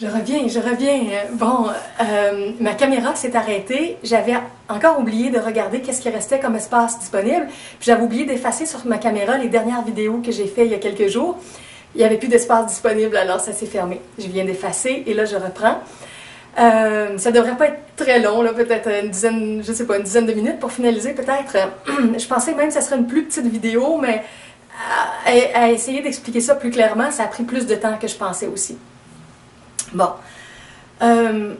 Je reviens. Bon, ma caméra s'est arrêtée. J'avais encore oublié de regarder qu'est-ce qui restait comme espace disponible. Puis j'avais oublié d'effacer sur ma caméra les dernières vidéos que j'ai faites il y a quelques jours. Il n'y avait plus d'espace disponible, alors ça s'est fermé. Je viens d'effacer et là je reprends. Ça devrait pas être très long, là, peut-être une dizaine, je sais pas, une dizaine de minutes pour finaliser peut-être. Je pensais même que ça serait une plus petite vidéo, mais à essayer d'expliquer ça plus clairement, ça a pris plus de temps que je pensais aussi. Bon. Ce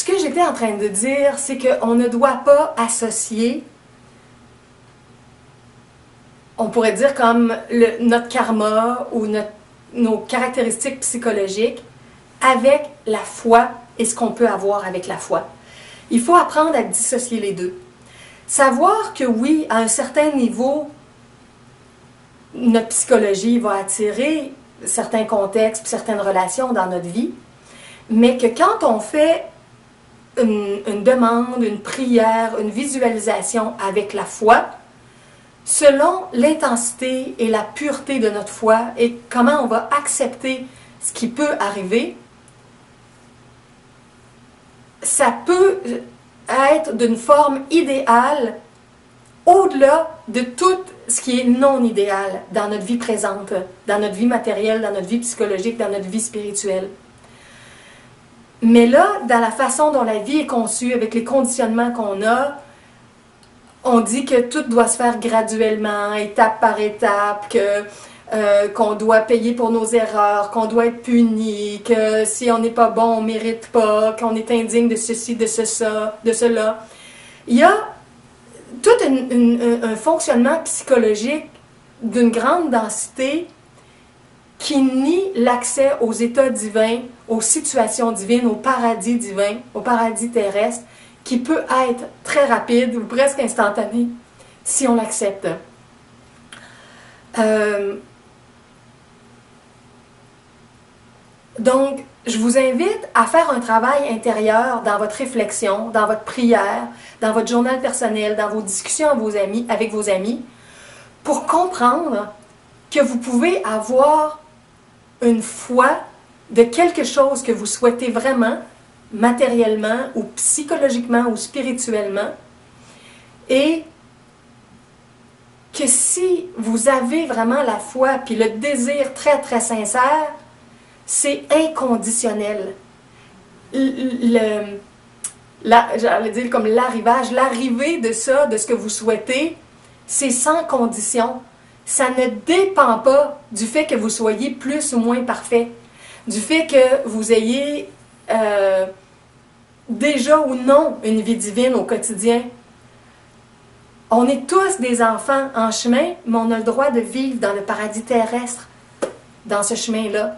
que j'étais en train de dire, c'est qu'on ne doit pas associer, on pourrait dire comme notre karma ou nos caractéristiques psychologiques avec la foi et ce qu'on peut avoir avec la foi. Il faut apprendre à dissocier les deux. Savoir que oui, à un certain niveau, notre psychologie va attirer certains contextes, certaines relations dans notre vie, mais que quand on fait une demande, une prière, une visualisation avec la foi, selon l'intensité et la pureté de notre foi et comment on va accepter ce qui peut arriver, ça peut être d'une forme idéale au-delà de tout ce qui est non idéal dans notre vie présente, dans notre vie matérielle, dans notre vie psychologique, dans notre vie spirituelle. Mais là, dans la façon dont la vie est conçue, avec les conditionnements qu'on a, on dit que tout doit se faire graduellement, étape par étape, qu'on doit payer pour nos erreurs, qu'on doit être puni, que si on n'est pas bon, on ne mérite pas, qu'on est indigne de ceci, de cela. Il y a tout un fonctionnement psychologique d'une grande densité qui nie l'accès aux états divins, aux situations divines, au paradis divin, au paradis terrestre, qui peut être très rapide ou presque instantané si on l'accepte. Donc, je vous invite à faire un travail intérieur dans votre réflexion, dans votre prière, dans votre journal personnel, dans vos discussions avec vos amis, pour comprendre que vous pouvez avoir une foi de quelque chose que vous souhaitez vraiment, matériellement ou psychologiquement ou spirituellement, et que si vous avez vraiment la foi puis le désir très très sincère, c'est inconditionnel. J'allais dire comme l'arrivage, l'arrivée de ça, de ce que vous souhaitez, c'est sans condition. Ça ne dépend pas du fait que vous soyez plus ou moins parfait, du fait que vous ayez déjà ou non une vie divine au quotidien. On est tous des enfants en chemin, mais on a le droit de vivre dans le paradis terrestre, dans ce chemin-là.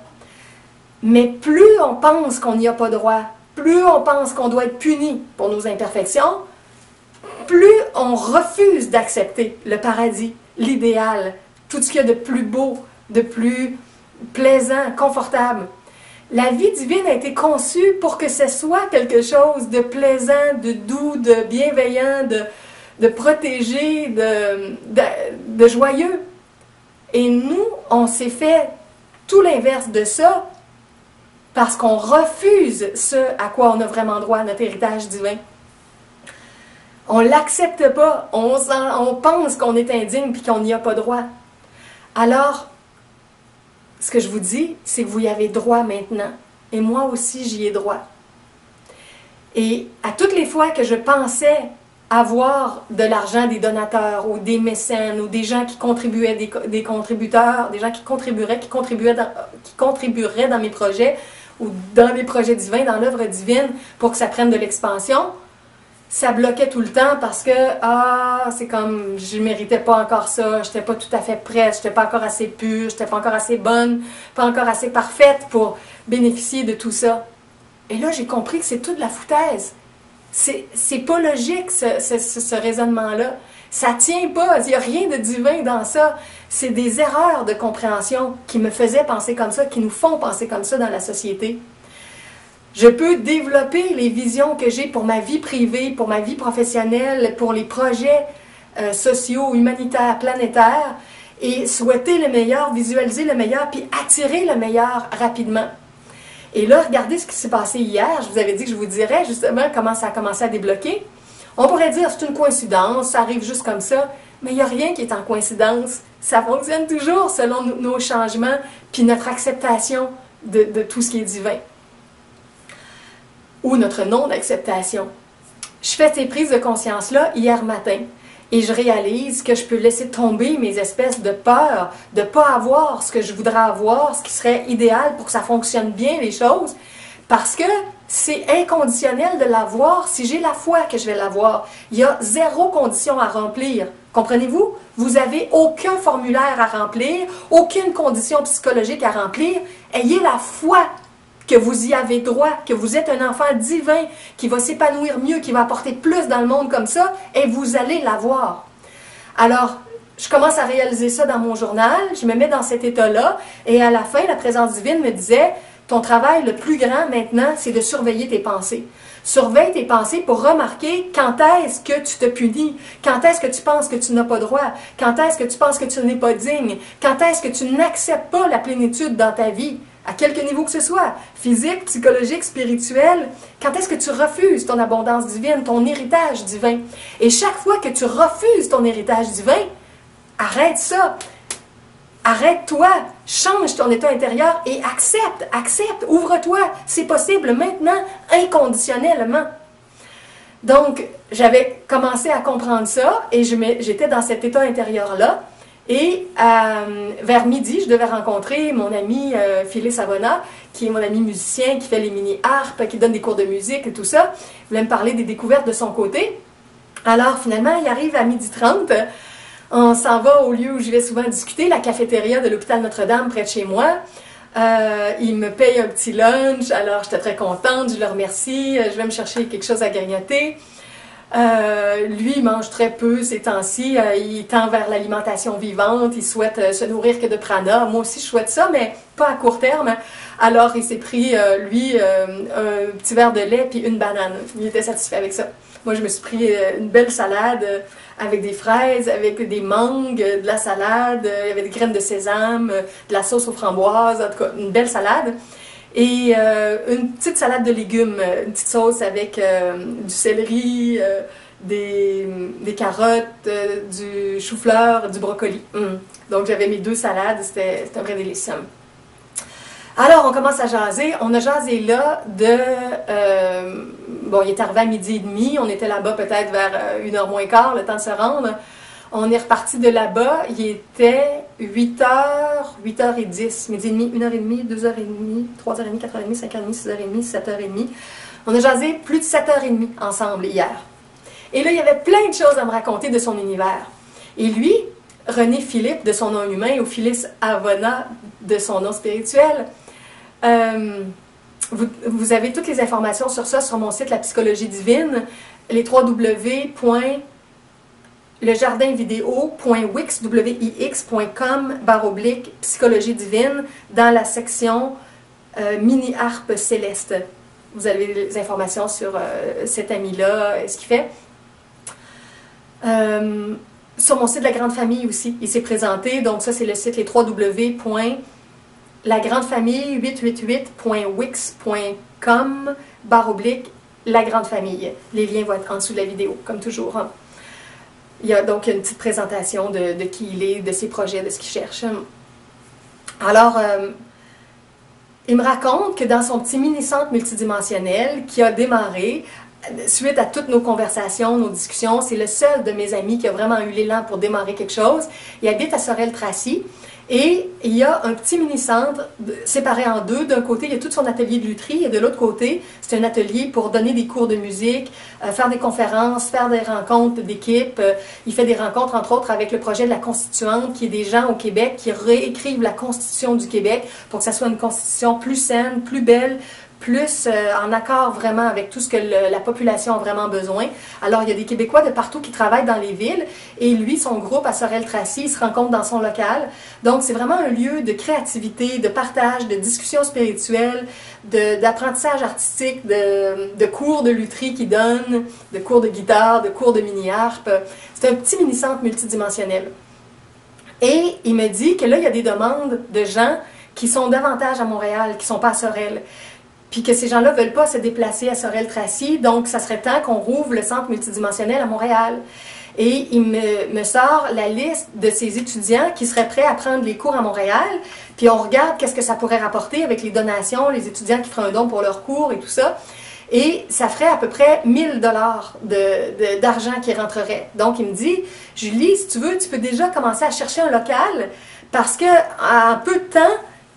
Mais plus on pense qu'on n'y a pas droit, plus on pense qu'on doit être puni pour nos imperfections, plus on refuse d'accepter le paradis, l'idéal, tout ce qu'il y a de plus beau, de plus plaisant, confortable. La vie divine a été conçue pour que ce soit quelque chose de plaisant, de doux, de bienveillant, de protégé, de joyeux. Et nous, on s'est fait tout l'inverse de ça parce qu'on refuse ce à quoi on a vraiment droit, notre héritage divin. On ne l'accepte pas, on pense qu'on est indigne et qu'on n'y a pas droit. Alors, ce que je vous dis, c'est que vous y avez droit maintenant. Et moi aussi, j'y ai droit. Et à toutes les fois que je pensais avoir de l'argent des donateurs ou des mécènes ou des gens qui contribuaient, des contributeurs, des gens qui contribueraient dans mes projets ou dans les projets divins, dans l'œuvre divine pour que ça prenne de l'expansion, ça bloquait tout le temps parce que c'est comme je ne méritais pas encore ça, je n'étais pas tout à fait prête, je n'étais pas encore assez pure, je n'étais pas encore assez bonne, pas encore assez parfaite pour bénéficier de tout ça. Et là, j'ai compris que c'est toute la foutaise. C'est pas logique, ce raisonnement-là. Ça tient pas, il n'y a rien de divin dans ça. C'est des erreurs de compréhension qui me faisaient penser comme ça, qui nous font penser comme ça dans la société. Je peux développer les visions que j'ai pour ma vie privée, pour ma vie professionnelle, pour les projets sociaux, humanitaires, planétaires, et souhaiter le meilleur, visualiser le meilleur, puis attirer le meilleur rapidement. Et là, regardez ce qui s'est passé hier. Je vous avais dit que je vous dirais justement comment ça a commencé à débloquer. On pourrait dire c'est une coïncidence, ça arrive juste comme ça, mais il n'y a rien qui est en coïncidence. Ça fonctionne toujours selon nos changements, puis notre acceptation de tout ce qui est divin. Ou notre non-acceptation. Je fais ces prises de conscience-là hier matin. Et je réalise que je peux laisser tomber mes espèces de peurs, de ne pas avoir ce que je voudrais avoir, ce qui serait idéal pour que ça fonctionne bien, les choses, parce que c'est inconditionnel de l'avoir si j'ai la foi que je vais l'avoir. Il y a 0 condition à remplir. Comprenez-vous? Vous n'avez aucun formulaire à remplir, aucune condition psychologique à remplir. Ayez la foi que vous y avez droit, que vous êtes un enfant divin, qui va s'épanouir mieux, qui va apporter plus dans le monde comme ça, et vous allez l'avoir. Alors, je commence à réaliser ça dans mon journal, je me mets dans cet état-là, et à la fin, la présence divine me disait, ton travail le plus grand maintenant, c'est de surveiller tes pensées. Surveille tes pensées pour remarquer quand est-ce que tu te punis, quand est-ce que tu penses que tu n'as pas droit, quand est-ce que tu penses que tu n'es pas digne, quand est-ce que tu n'acceptes pas la plénitude dans ta vie. À quelque niveau que ce soit, physique, psychologique, spirituel, quand est-ce que tu refuses ton abondance divine, ton héritage divin? Et chaque fois que tu refuses ton héritage divin, arrête ça. Arrête-toi, change ton état intérieur et accepte, ouvre-toi. C'est possible maintenant, inconditionnellement. Donc, j'avais commencé à comprendre ça et j'étais dans cet état intérieur-là. Et vers midi, je devais rencontrer mon ami Phyllis Savona, qui est mon ami musicien, qui fait les mini-harpes, qui donne des cours de musique et tout ça. Il voulait me parler des découvertes de son côté. Alors finalement, il arrive à 12h30. On s'en va au lieu où je vais souvent discuter, la cafétéria de l'hôpital Notre-Dame près de chez moi. Il me paye un petit lunch, alors j'étais très contente, je le remercie. Je vais me chercher quelque chose à grignoter. Lui, il mange très peu ces temps-ci. Il tend vers l'alimentation vivante. Il souhaite se nourrir que de prana. Moi aussi, je souhaite ça, mais pas à court terme. Alors, il s'est pris, lui, un petit verre de lait puis une banane. Il était satisfait avec ça. Moi, je me suis pris une belle salade avec des fraises, avec des mangues, de la salade, il y avait des graines de sésame, de la sauce aux framboises, en tout cas, une belle salade. Et une petite salade de légumes, une petite sauce avec du céleri, des carottes, du chou-fleur, du brocoli. Donc j'avais mes 2 salades, c'était un vrai délice. Alors on commence à jaser. On a jasé là bon, il est arrivé à 12h30, on était là-bas peut-être vers 1h moins quart, le temps de se rendre. On est reparti de là-bas, il était 8h, 8h10, midi et demi, 1h30, 2h30, 3h30, 4h30, 5h30, 6h30, 7h30. On a jasé plus de 7h30 ensemble hier. Et là, il y avait plein de choses à me raconter de son univers. Et lui, René Philippe, de son nom humain, ou Phyllis Savona, de son nom spirituel, vous avez toutes les informations sur ça sur mon site La Psychologie Divine, les www.lejardainvideo.wix.com/psychologie divine dans la section mini-harpe céleste. Vous avez les informations sur cet ami-là, ce qu'il fait. Sur mon site La Grande Famille aussi, il s'est présenté. Donc ça, c'est le site les www.lagrandefamille888.wix.com/La Grande Famille. Les liens vont être en dessous de la vidéo, comme toujours. Il y a donc une petite présentation de qui il est, de ses projets, de ce qu'il cherche. Alors, il me raconte que dans son petit mini-centre multidimensionnel qui a démarré suite à toutes nos conversations, nos discussions, c'est le seul de mes amis qui a vraiment eu l'élan pour démarrer quelque chose. Il habite à Sorel-Tracy. Et il y a un petit mini-centre séparé en 2. D'un côté, il y a tout son atelier de lutherie et de l'autre côté, c'est un atelier pour donner des cours de musique, faire des conférences, faire des rencontres d'équipe. Il fait des rencontres, entre autres, avec le projet de la Constituante, qui est des gens au Québec qui réécrivent la Constitution du Québec pour que ça soit une Constitution plus saine, plus belle, plus en accord vraiment avec tout ce que la population a vraiment besoin. Alors, il y a des Québécois de partout qui travaillent dans les villes et lui, son groupe à Sorel-Tracy, ils se rencontrent dans son local. Donc, c'est vraiment un lieu de créativité, de partage, de discussion spirituelle, d'apprentissage artistique, de cours de lutherie qu'ils donnent, de cours de guitare, de cours de mini-harpe. C'est un petit mini-centre multidimensionnel. Et il me dit que là, il y a des demandes de gens qui sont davantage à Montréal, qui ne sont pas à Sorel. Puis que ces gens-là ne veulent pas se déplacer à Sorel-Tracy, donc ça serait temps qu'on rouvre le centre multidimensionnel à Montréal. Et il me sort la liste de ces étudiants qui seraient prêts à prendre les cours à Montréal, puis on regarde qu'est-ce que ça pourrait rapporter avec les donations, les étudiants qui feraient un don pour leurs cours et tout ça. Et ça ferait à peu près 1000 dollars d'argent qui rentrerait. Donc il me dit, Julie, si tu veux, tu peux déjà commencer à chercher un local, parce que en peu de temps,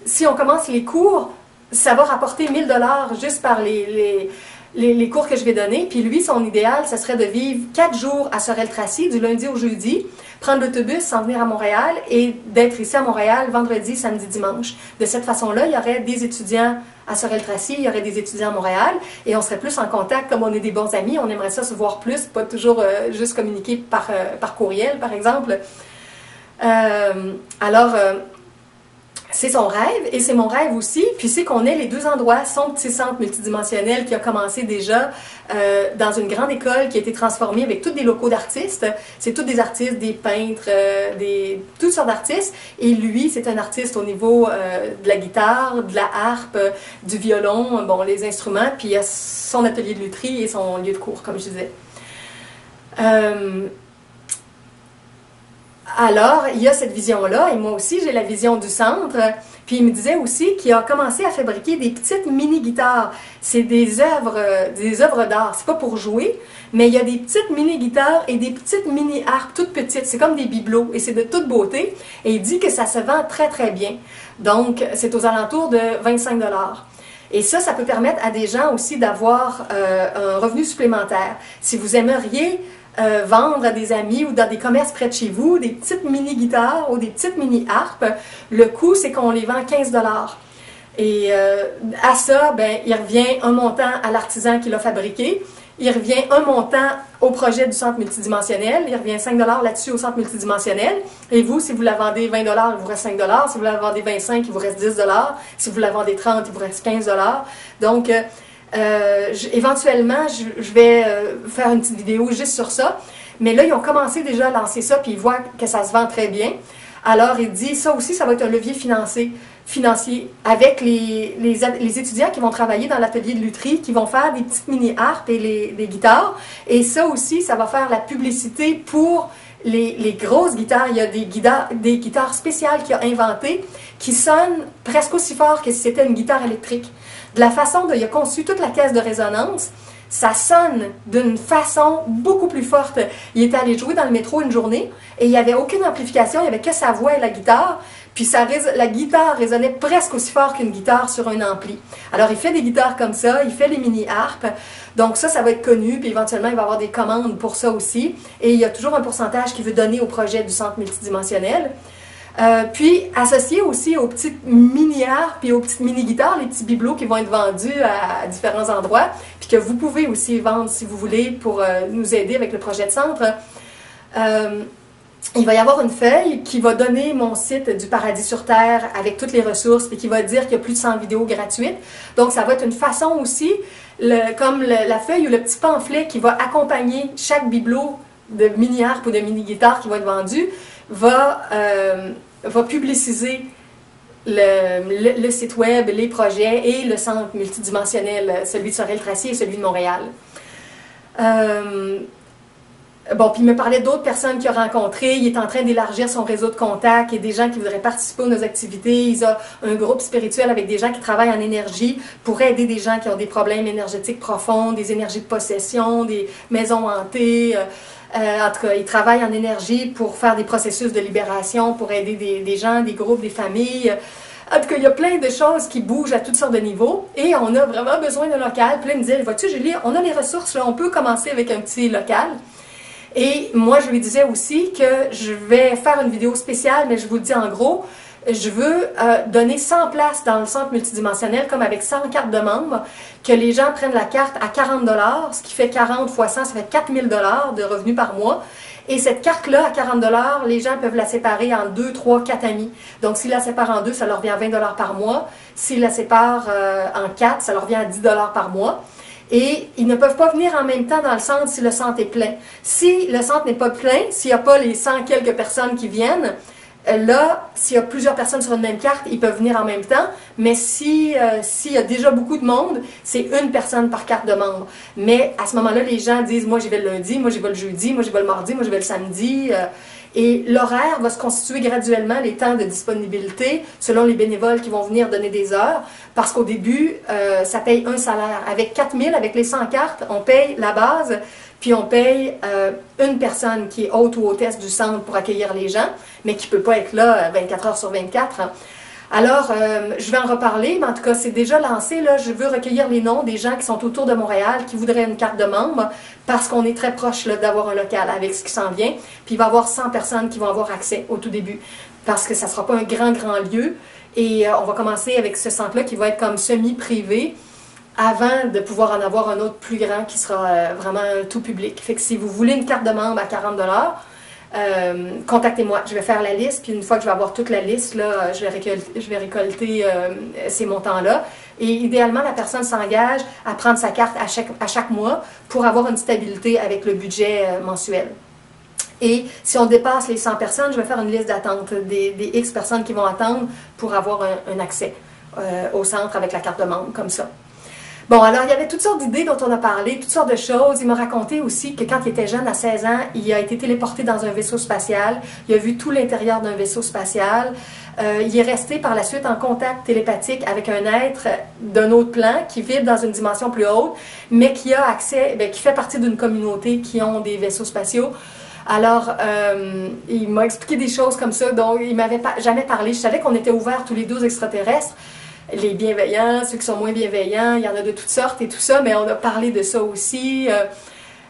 si on commence les cours, ça va rapporter 1000 dollars juste par les cours que je vais donner. Puis lui, son idéal, ce serait de vivre 4 jours à Sorel-Tracy, du lundi au jeudi, prendre l'autobus, s'en venir à Montréal et d'être ici à Montréal vendredi, samedi, dimanche. De cette façon-là, il y aurait des étudiants à Sorel-Tracy, il y aurait des étudiants à Montréal et on serait plus en contact, comme on est des bons amis, on aimerait ça se voir plus, pas toujours juste communiquer par courriel, par exemple. C'est son rêve et c'est mon rêve aussi. Puis c'est qu'on ait les deux endroits, son petit centre multidimensionnel qui a commencé déjà dans une grande école qui a été transformée avec tous des locaux d'artistes. C'est tous des artistes, des peintres, toutes sortes d'artistes. Et lui, c'est un artiste au niveau de la guitare, de la harpe, du violon, bon, les instruments. Puis il y a son atelier de lutherie et son lieu de cours, comme je disais. Alors, il y a cette vision-là, et moi aussi, j'ai la vision du centre. Puis il me disait aussi qu'il a commencé à fabriquer des petites mini-guitares. C'est des œuvres d'art. C'est pas pour jouer, mais il y a des petites mini-guitares et des petites mini-harpes toutes petites. C'est comme des bibelots, et c'est de toute beauté. Et il dit que ça se vend très, très bien. Donc, c'est aux alentours de 25 $. Et ça peut permettre à des gens aussi d'avoir un revenu supplémentaire. Si vous aimeriez vendre à des amis ou dans des commerces près de chez vous, des petites mini-guitares ou des petites mini-harpes, le coût, c'est qu'on les vend 15 $. Et à ça, ben, il revient un montant à l'artisan qui l'a fabriqué, il revient un montant au projet du centre multidimensionnel, il revient 5 $ là-dessus au centre multidimensionnel, et vous, si vous la vendez 20 $, il vous reste 5 $, si vous la vendez 25 $, il vous reste 10 $, si vous la vendez 30 $, il vous reste 15 $. Donc, éventuellement, je vais faire une petite vidéo juste sur ça. Mais là, ils ont commencé déjà à lancer ça, puis ils voient que ça se vend très bien. Alors, il dit, ça aussi, ça va être un levier financier avec les étudiants qui vont travailler dans l'atelier de lutherie, qui vont faire des petites mini-harpes et les guitares. Et ça aussi, ça va faire la publicité pour les grosses guitares. Il y a des guitares spéciales qu'il a inventées qui sonnent presque aussi fort que si c'était une guitare électrique. De la façon dont il a conçu toute la caisse de résonance, ça sonne d'une façon beaucoup plus forte. Il était allé jouer dans le métro une journée et il n'y avait aucune amplification, il n'y avait que sa voix et la guitare. Puis la guitare résonnait presque aussi fort qu'une guitare sur un ampli. Alors il fait des guitares comme ça, il fait les mini-harpes. Donc ça va être connu, puis éventuellement il va y avoir des commandes pour ça aussi. Et il y a toujours un pourcentage qu'il veut donner au projet du centre multidimensionnel. Puis associé aussi aux petites mini-harpes et aux petites mini-guitares, les petits bibelots qui vont être vendus à différents endroits, puis que vous pouvez aussi vendre si vous voulez pour nous aider avec le projet de centre. Il va y avoir une feuille qui va donner mon site du Paradis sur Terre avec toutes les ressources, puis qui va dire qu'il y a plus de 100 vidéos gratuites. Donc ça va être une façon aussi, comme la feuille ou le petit pamphlet qui va accompagner chaque bibelot de mini-harpe ou de mini-guitare qui va être vendu, va publiciser le site web, les projets et le centre multidimensionnel, celui de Sorel-Tracy et celui de Montréal. Bon, puis il me parlait d'autres personnes qu'il a rencontrées. Il est en train d'élargir son réseau de contacts et des gens qui voudraient participer à nos activités. Il a un groupe spirituel avec des gens qui travaillent en énergie pour aider des gens qui ont des problèmes énergétiques profonds, des énergies de possession, des maisons hantées. En tout cas, il travaille en énergie pour faire des processus de libération, pour aider des gens, des groupes, des familles. En tout cas, il y a plein de choses qui bougent à toutes sortes de niveaux et on a vraiment besoin d'un local. Puis là, il me disait, vois-tu Julie, on a les ressources, là, on peut commencer avec un petit local. Et moi, je lui disais aussi que je vais faire une vidéo spéciale, mais je vous le dis en gros, je veux donner 100 places dans le centre multidimensionnel, comme avec 100 cartes de membres, que les gens prennent la carte à 40 $, ce qui fait 40 fois 100, ça fait 4000 $ de revenus par mois. Et cette carte-là, à 40 $, les gens peuvent la séparer en 2, 3, 4 amis. Donc, s'ils la séparent en 2, ça leur revient à 20 $ par mois. S'ils la séparent en 4, ça leur revient à 10 $ par mois. Et ils ne peuvent pas venir en même temps dans le centre si le centre est plein. Si le centre n'est pas plein, s'il n'y a pas les 100 quelques personnes qui viennent, Là, s'il y a plusieurs personnes sur une même carte, ils peuvent venir en même temps, mais s'il y a déjà beaucoup de monde, c'est une personne par carte de membre. Mais à ce moment-là, les gens disent, moi j'y vais le lundi, moi j'y vais le jeudi, moi j'y vais le mardi, moi j'y vais le samedi. Et l'horaire va se constituer graduellement, les temps de disponibilité, selon les bénévoles qui vont venir donner des heures, parce qu'au début, ça paye un salaire. Avec 4000, avec les 100 cartes, on paye la base, puis on paye une personne qui est hôte ou hôtesse du centre pour accueillir les gens, mais qui ne peut pas être là 24 heures sur 24. Alors, je vais en reparler, mais en tout cas, c'est déjà lancé. Là, je veux recueillir les noms des gens qui sont autour de Montréal, qui voudraient une carte de membre, parce qu'on est très proche d'avoir un local avec ce qui s'en vient. Puis il va y avoir 100 personnes qui vont avoir accès au tout début, parce que ça ne sera pas un grand lieu. Et on va commencer avec ce centre-là qui va être comme semi-privé, avant de pouvoir en avoir un autre plus grand qui sera vraiment tout public. Fait que si vous voulez une carte de membre à 40 $, contactez-moi. Je vais faire la liste, puis une fois que je vais avoir toute la liste, là, je vais récolter ces montants-là. Et idéalement, la personne s'engage à prendre sa carte à chaque mois pour avoir une stabilité avec le budget mensuel. Et si on dépasse les 100 personnes, je vais faire une liste d'attente des X personnes qui vont attendre pour avoir un accès au centre avec la carte de membre, comme ça. Bon, alors, il y avait toutes sortes d'idées dont on a parlé, toutes sortes de choses. Il m'a raconté aussi que quand il était jeune, à 16 ans, il a été téléporté dans un vaisseau spatial. Il a vu tout l'intérieur d'un vaisseau spatial. Il est resté par la suite en contact télépathique avec un être d'un autre plan qui vit dans une dimension plus haute, mais qui a accès, qui fait partie d'une communauté qui ont des vaisseaux spatiaux. Alors, il m'a expliqué des choses comme ça dont il m'avait jamais parlé. Je savais qu'on était ouverts tous les deux aux extraterrestres. Les bienveillants, ceux qui sont moins bienveillants, il y en a de toutes sortes et tout ça, mais on a parlé de ça aussi.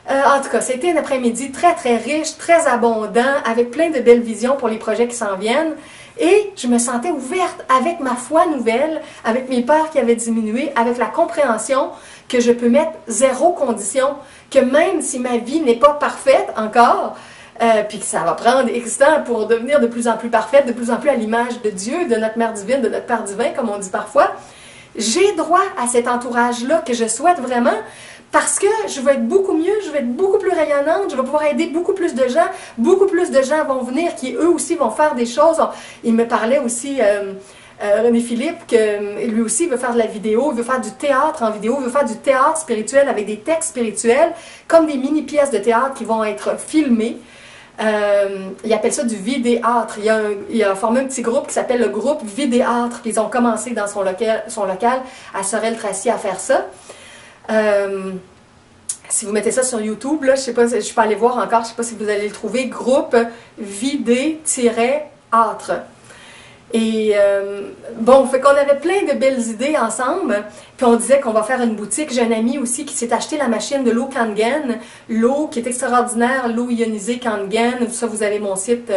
En tout cas, c'était un après-midi très riche, très abondant, avec plein de belles visions pour les projets qui s'en viennent. Et je me sentais ouverte avec ma foi nouvelle, avec mes peurs qui avaient diminué, avec la compréhension que je peux mettre 0 condition, que même si ma vie n'est pas parfaite encore, puis que ça va prendre X temps pour devenir de plus en plus parfaite, de plus en plus à l'image de Dieu, de notre Mère divine, de notre Père divin, comme on dit parfois, j'ai droit à cet entourage-là que je souhaite vraiment, parce que je vais être beaucoup mieux, je vais être beaucoup plus rayonnante, je vais pouvoir aider beaucoup plus de gens vont venir qui eux aussi vont faire des choses. Il me parlait aussi... René Philippe, que lui aussi veut faire de la vidéo, il veut faire du théâtre en vidéo, il veut faire du théâtre spirituel avec des textes spirituels, comme des mini-pièces de théâtre qui vont être filmées. Il appelle ça du vidéâtre. Il a formé un petit groupe qui s'appelle le groupe Vidéâtre. Ils ont commencé dans son local à Sorel-Tracy à faire ça. Si vous mettez ça sur YouTube, là, je sais pas, je suis pas allée voir encore, je sais pas si vous allez le trouver, groupe Vidé-Âtre. Et bon, fait qu'on avait plein de belles idées ensemble, puis on disait qu'on va faire une boutique. J'ai un ami aussi qui s'est acheté la machine de l'eau Kangen, l'eau qui est extraordinaire, l'eau ionisée Kangen. Ça, vous avez mon site,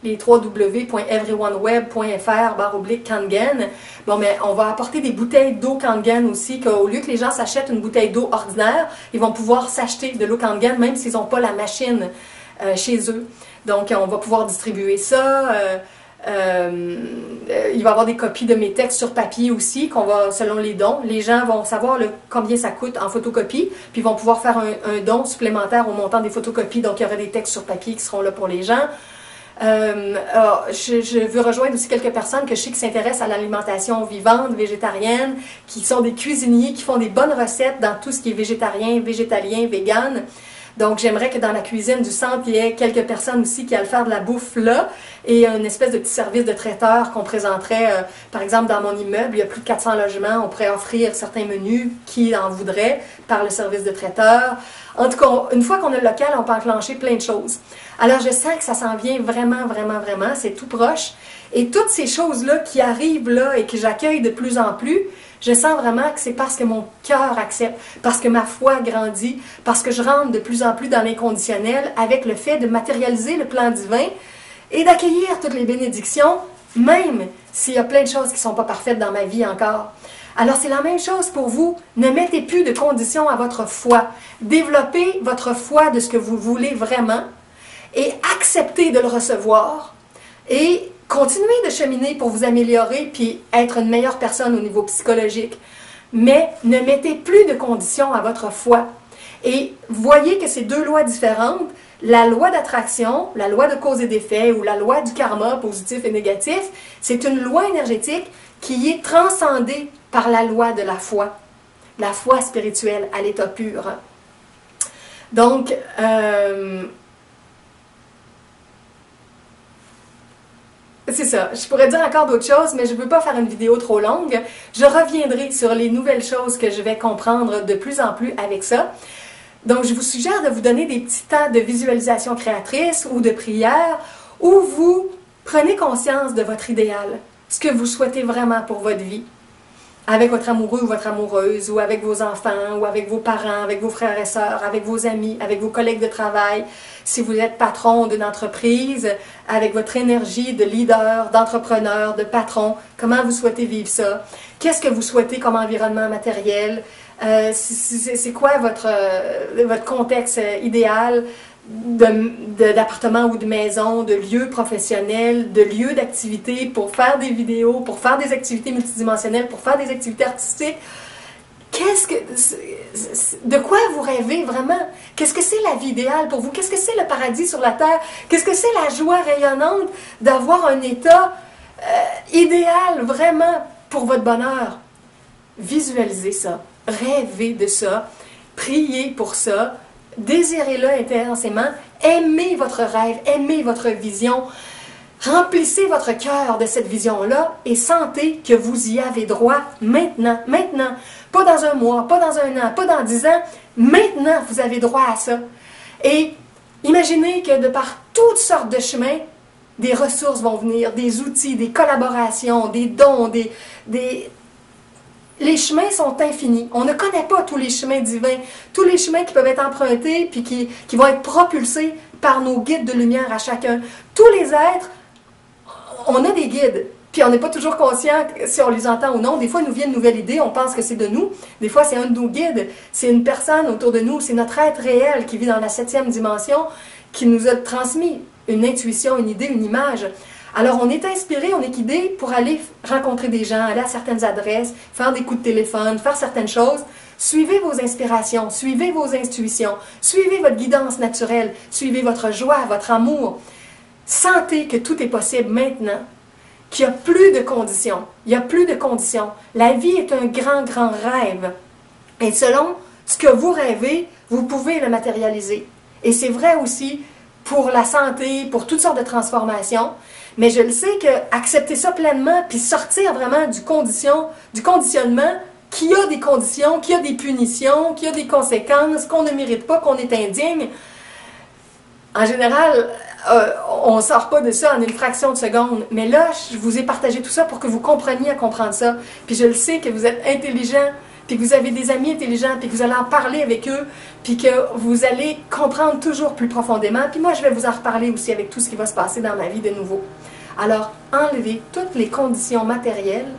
les www.everyoneWeb.fr/Kangen. Bon, mais on va apporter des bouteilles d'eau Kangen aussi, qu'au lieu que les gens s'achètent une bouteille d'eau ordinaire, ils vont pouvoir s'acheter de l'eau Kangen, même s'ils n'ont pas la machine chez eux. Donc, on va pouvoir distribuer ça. Il va y avoir des copies de mes textes sur papier aussi, qu'on va, selon les dons, les gens vont savoir combien ça coûte en photocopie, puis ils vont pouvoir faire un don supplémentaire au montant des photocopies, donc il y aura des textes sur papier qui seront là pour les gens. Je veux rejoindre aussi quelques personnes que je sais qui s'intéressent à l'alimentation vivante, végétarienne, qui sont des cuisiniers, qui font des bonnes recettes dans tout ce qui est végétarien, végétalien, vegan. Donc, j'aimerais que dans la cuisine du centre, il y ait quelques personnes aussi qui allent faire de la bouffe là et une espèce de petit service de traiteur qu'on présenterait, par exemple, dans mon immeuble. Il y a plus de 400 logements. On pourrait offrir certains menus qui en voudraient par le service de traiteur. En tout cas, une fois qu'on a le local, on peut enclencher plein de choses. Alors, je sens que ça s'en vient vraiment. C'est tout proche. Et toutes ces choses-là qui arrivent là et que j'accueille de plus en plus, je sens vraiment que c'est parce que mon cœur accepte, parce que ma foi grandit, parce que je rentre de plus en plus dans l'inconditionnel avec le fait de matérialiser le plan divin et d'accueillir toutes les bénédictions, même s'il y a plein de choses qui ne sont pas parfaites dans ma vie encore. Alors c'est la même chose pour vous. Ne mettez plus de conditions à votre foi. Développez votre foi de ce que vous voulez vraiment et acceptez de le recevoir et continuez de cheminer pour vous améliorer puis être une meilleure personne au niveau psychologique. Mais ne mettez plus de conditions à votre foi. Et voyez que c'est deux lois différentes. La loi d'attraction, la loi de cause et d'effet ou la loi du karma positif et négatif, c'est une loi énergétique qui est transcendée par la loi de la foi spirituelle à l'état pur. Donc, c'est ça. Je pourrais dire encore d'autres choses, mais je ne veux pas faire une vidéo trop longue. Je reviendrai sur les nouvelles choses que je vais comprendre de plus en plus avec ça. Donc, je vous suggère de vous donner des petits temps de visualisation créatrice ou de prière où vous prenez conscience de votre idéal, ce que vous souhaitez vraiment pour votre vie, avec votre amoureux ou votre amoureuse, ou avec vos enfants, ou avec vos parents, avec vos frères et sœurs, avec vos amis, avec vos collègues de travail, si vous êtes patron d'une entreprise, avec votre énergie de leader, d'entrepreneur, de patron, comment vous souhaitez vivre ça, qu'est-ce que vous souhaitez comme environnement matériel, c'est quoi votre contexte idéal d'appartement ou de maison, de lieu professionnel, de lieu d'activité pour faire des vidéos, pour faire des activités multidimensionnelles, pour faire des activités artistiques. De quoi vous rêvez vraiment? Qu'est-ce que c'est la vie idéale pour vous? Qu'est-ce que c'est le paradis sur la terre? Qu'est-ce que c'est la joie rayonnante d'avoir un état idéal vraiment pour votre bonheur? Visualisez ça. Rêvez de ça, priez pour ça, désirez-le intensément, aimez votre rêve, aimez votre vision, remplissez votre cœur de cette vision-là et sentez que vous y avez droit maintenant, maintenant, pas dans un mois, pas dans un an, pas dans 10 ans, maintenant vous avez droit à ça. Et imaginez que de par toutes sortes de chemins, des ressources vont venir, des outils, des collaborations, des dons, les chemins sont infinis. On ne connaît pas tous les chemins divins, tous les chemins qui peuvent être empruntés puis qui vont être propulsés par nos guides de lumière à chacun. Tous les êtres, on a des guides, puis on n'est pas toujours conscient si on les entend ou non. Des fois, il nous vient une nouvelle idée, on pense que c'est de nous. Des fois, c'est un de nos guides, c'est une personne autour de nous, c'est notre être réel qui vit dans la 7e dimension, qui nous a transmis une intuition, une idée, une image. Alors, on est inspiré, on est guidé pour aller rencontrer des gens, aller à certaines adresses, faire des coups de téléphone, faire certaines choses. Suivez vos inspirations, suivez vos intuitions, suivez votre guidance naturelle, suivez votre joie, votre amour. Sentez que tout est possible maintenant, qu'il n'y a plus de conditions. Il n'y a plus de conditions. La vie est un grand, grand rêve. Et selon ce que vous rêvez, vous pouvez le matérialiser. Et c'est vrai aussi pour la santé, pour toutes sortes de transformations. Mais je le sais que accepter ça pleinement, puis sortir vraiment du conditionnement, qu'il y a des conditions, qu'il y a des punitions, qu'il y a des conséquences, qu'on ne mérite pas, qu'on est indigne. En général, on ne sort pas de ça en une fraction de seconde. Mais là, je vous ai partagé tout ça pour que vous compreniez à comprendre ça. Puis je le sais que vous êtes intelligent, puis que vous avez des amis intelligents, puis que vous allez en parler avec eux, puis que vous allez comprendre toujours plus profondément. Puis moi, je vais vous en reparler aussi avec tout ce qui va se passer dans ma vie de nouveau. Alors, enlevez toutes les conditions matérielles,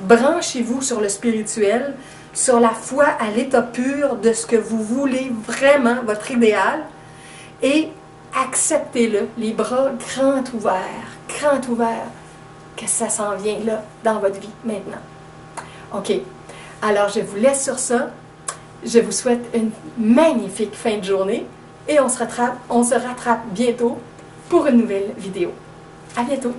branchez-vous sur le spirituel, sur la foi à l'état pur de ce que vous voulez vraiment, votre idéal, et acceptez-le, les bras grands ouverts, que ça s'en vient là, dans votre vie, maintenant. OK. Alors, je vous laisse sur ça. Je vous souhaite une magnifique fin de journée et on se rattrape bientôt pour une nouvelle vidéo. À bientôt!